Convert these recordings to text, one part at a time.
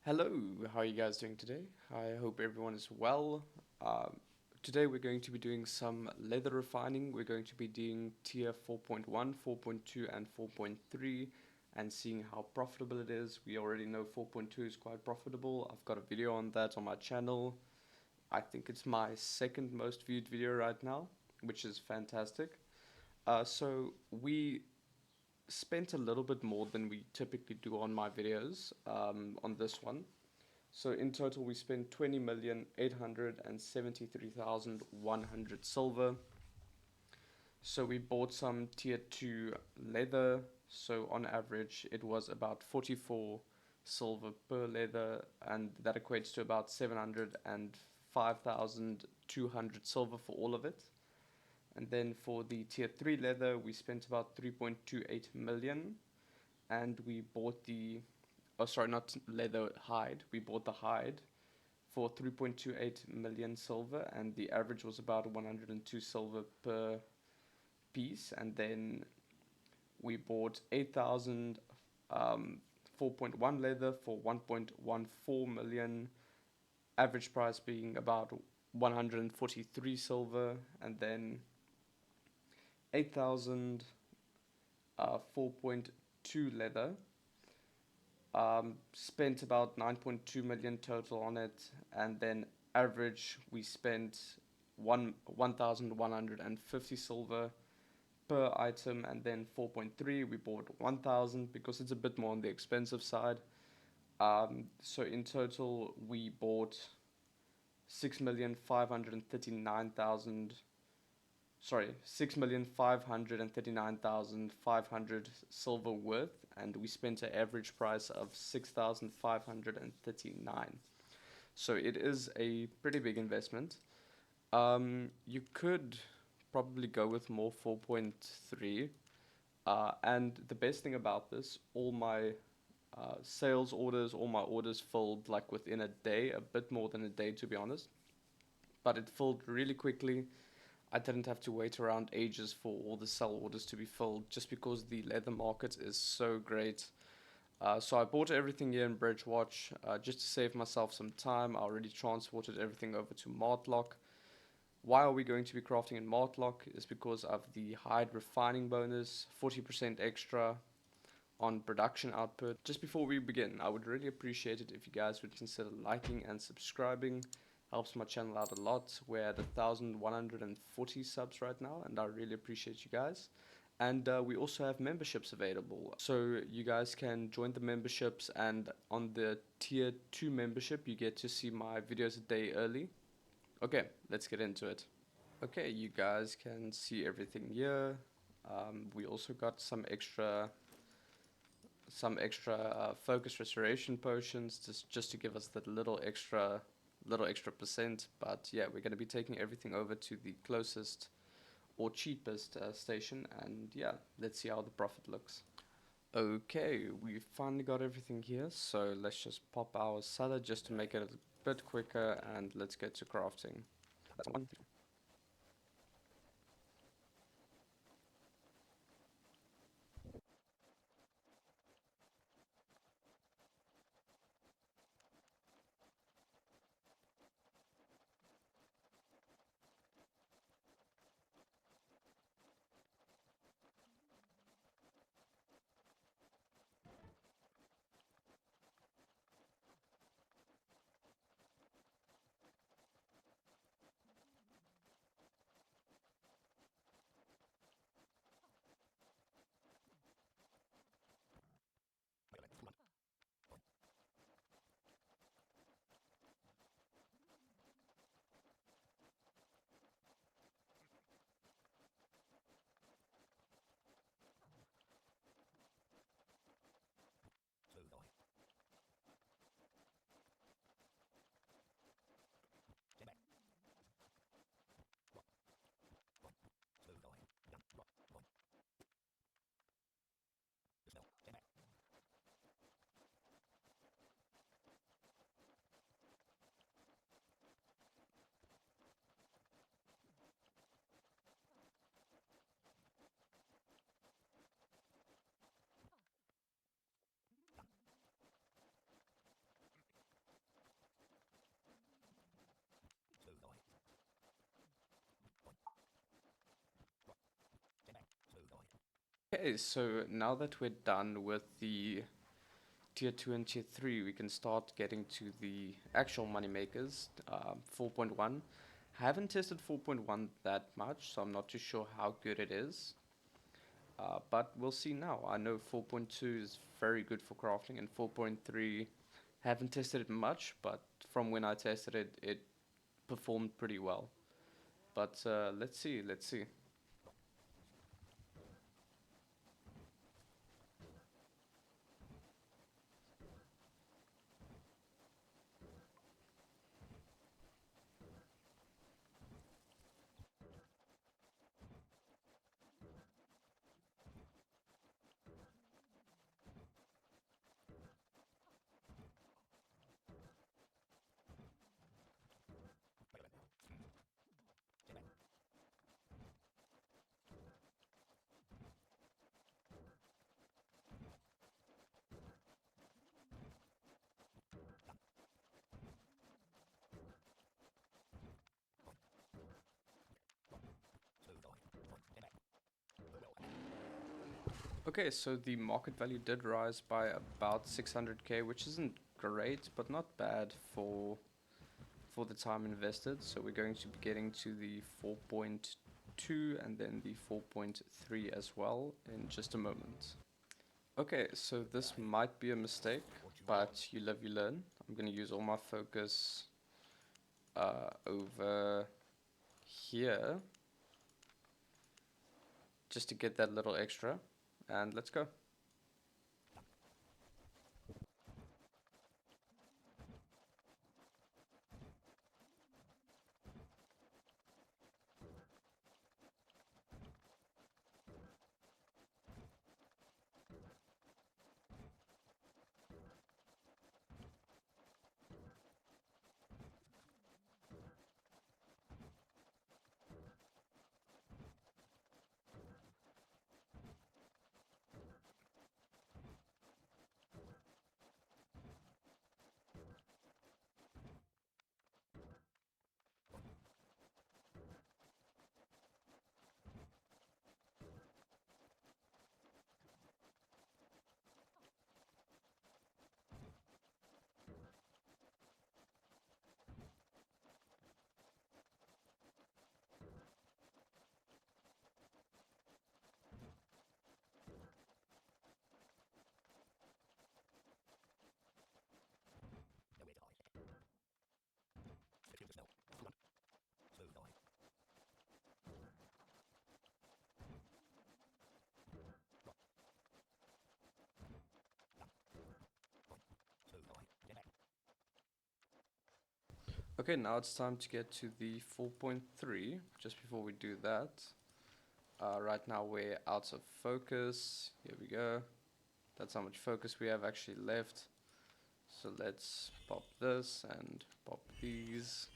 Hello, how are you guys doing today? I hope everyone is well. Today we're going to be doing some leather refining. We're going to be doing tier 4.1, 4.2 and 4.3 and seeing how profitable it is. We already know 4.2 is quite profitable. I've got a video on that on my channel. I think it's my second most viewed video right now, which is fantastic. So we spent a little bit more than we typically do on my videos on this one. So in total, we spent 20,873,100 silver. So we bought some tier 2 leather. So on average, it was about 44 silver per leather, and that equates to about 705,200 silver for all of it. And then for the tier 3 leather, we spent about 3.28 million, and we bought the oh sorry, not leather, hide. We bought the hide for 3.28 million silver, and the average was about 102 silver per piece. And then we bought 8,000 4.1 leather for 1.14 million, average price being about 143 silver. And then 8,000 4.2 leather, spent about 9.2 million total on it, and then average we spent 1,150 silver per item. And then 4.3 we bought 1,000 because it's a bit more on the expensive side. So in total we bought 6,539,000, sorry, 6,539,500 silver worth, and we spent an average price of 6,539. So it is a pretty big investment. You could probably go with more 4.3. And the best thing about this, all my sales orders, all my orders filled like within a day, a bit more than a day to be honest. But it filled really quickly. I didn't have to wait around ages for all the sell orders to be filled just because the leather market is so great. So I bought everything here in Bridgewatch just to save myself some time. I already transported everything over to Martlock. Why are we going to be crafting in Martlock? Is because of the hide refining bonus, 40% extra on production output. Just before we begin, I would really appreciate it if you guys would consider liking and subscribing. Helps my channel out a lot. We're at 1,140 subs right now, and I really appreciate you guys. And we also have memberships available. So you guys can join the memberships, and on the tier 2 membership, you get to see my videos a day early. Okay, let's get into it. Okay, you guys can see everything here. We also got some extra focus restoration potions just to give us that little extra percent. But yeah, we're going to be taking everything over to the closest or cheapest station, and yeah, let's see how the profit looks. Okay, we finally got everything here, so let's just pop our salad just to make it a bit quicker, and let's get to crafting. That's one. Okay, so now that we're done with the tier 2 and tier 3, we can start getting to the actual money makers. 4.1. Haven't tested 4.1 that much, so I'm not too sure how good it is. But we'll see now. I know 4.2 is very good for crafting, and 4.3 haven't tested it much, but from when I tested it, it performed pretty well. But let's see, let's see. Okay, so the market value did rise by about 600k, which isn't great, but not bad for the time invested. So we're going to be getting to the 4.2 and then the 4.3 as well in just a moment. Okay, so this might be a mistake, but you live, you learn. I'm going to use all my focus over here just to get that little extra. And let's go. Okay, now it's time to get to the 4.3. Just before we do that, right now we're out of focus. Here we go. That's how much focus we have actually left. So let's pop this and pop these.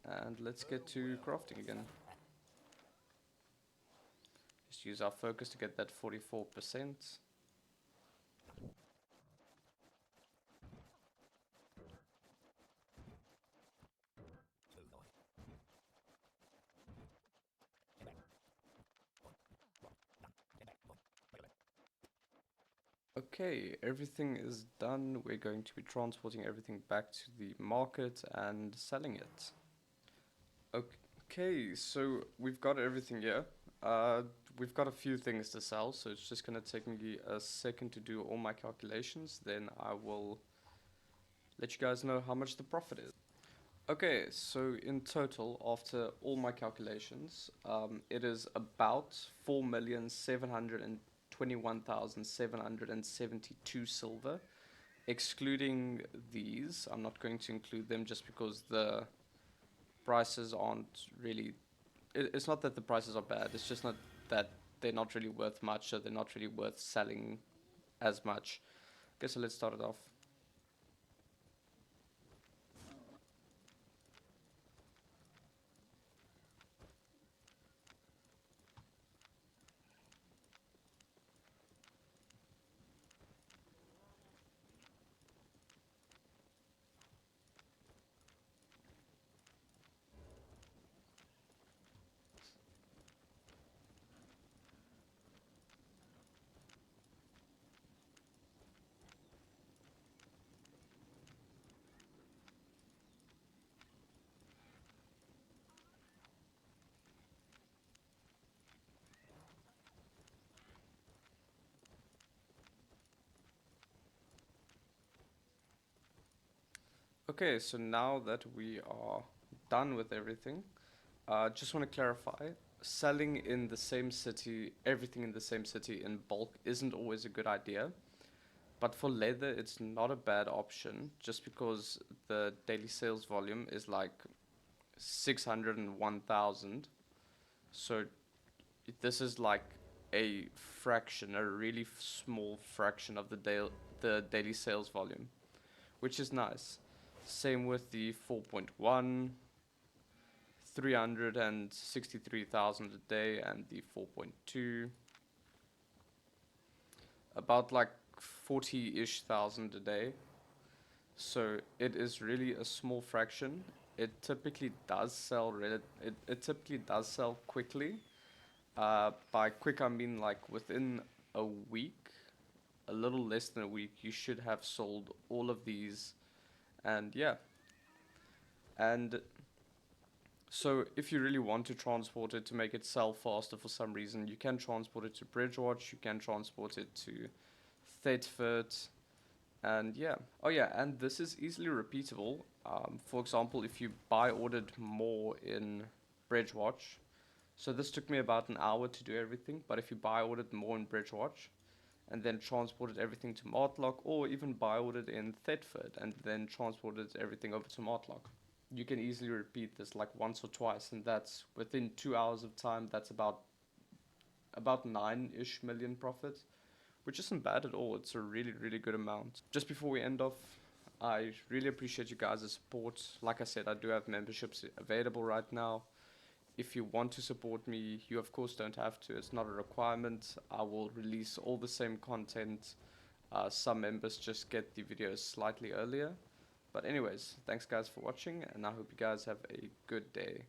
And let's get to crafting again. Just use our focus to get that 44%. Okay, everything is done. We're going to be transporting everything back to the market and selling it. Okay, so we've got everything here. Uh, we've got a few things to sell, so it's just gonna take me a second to do all my calculations. Then I will let you guys know how much the profit is. Okay, so in total, after all my calculations, it is about 4,721,772 silver, excluding these. I'm not going to include them just because the prices aren't really. It's not that the prices are bad. It's just not that they're not really worth much, so they're not really worth selling as much. Okay, so let's start it off. Okay, so now that we are done with everything, just want to clarify, selling in the same city, everything in the same city in bulk isn't always a good idea. But for leather, it's not a bad option just because the daily sales volume is like 601,000. So this is like a fraction, a really small fraction of the daily sales volume, which is nice. Same with the 4.1, 363,000 a day, and the 4.2, about like 40-ish thousand a day. So it is really a small fraction. It typically does sell it typically does sell quickly. By quick I mean like within a week, a little less than a week, you should have sold all of these. And yeah, and so if you really want to transport it to make it sell faster for some reason, you can transport it to Bridgewatch, you can transport it to Thetford, and yeah. Oh yeah, and this is easily repeatable. For example, if you buy ordered more in Bridgewatch, so this took me about an hour to do everything, but if you buy ordered more in Bridgewatch, and then transported everything to Martlock, or even buy ordered in Thetford, and then transported everything over to Martlock, you can easily repeat this like once or twice, and that's within 2 hours of time. That's about 9-ish million profit, which isn't bad at all. It's a really, really good amount. Just before we end off, I really appreciate you guys' support. Like I said, I do have memberships available right now. If you want to support me, you of course don't have to. It's not a requirement. I will release all the same content. Some members just get the videos slightly earlier. But anyways, thanks guys for watching, and I hope you guys have a good day.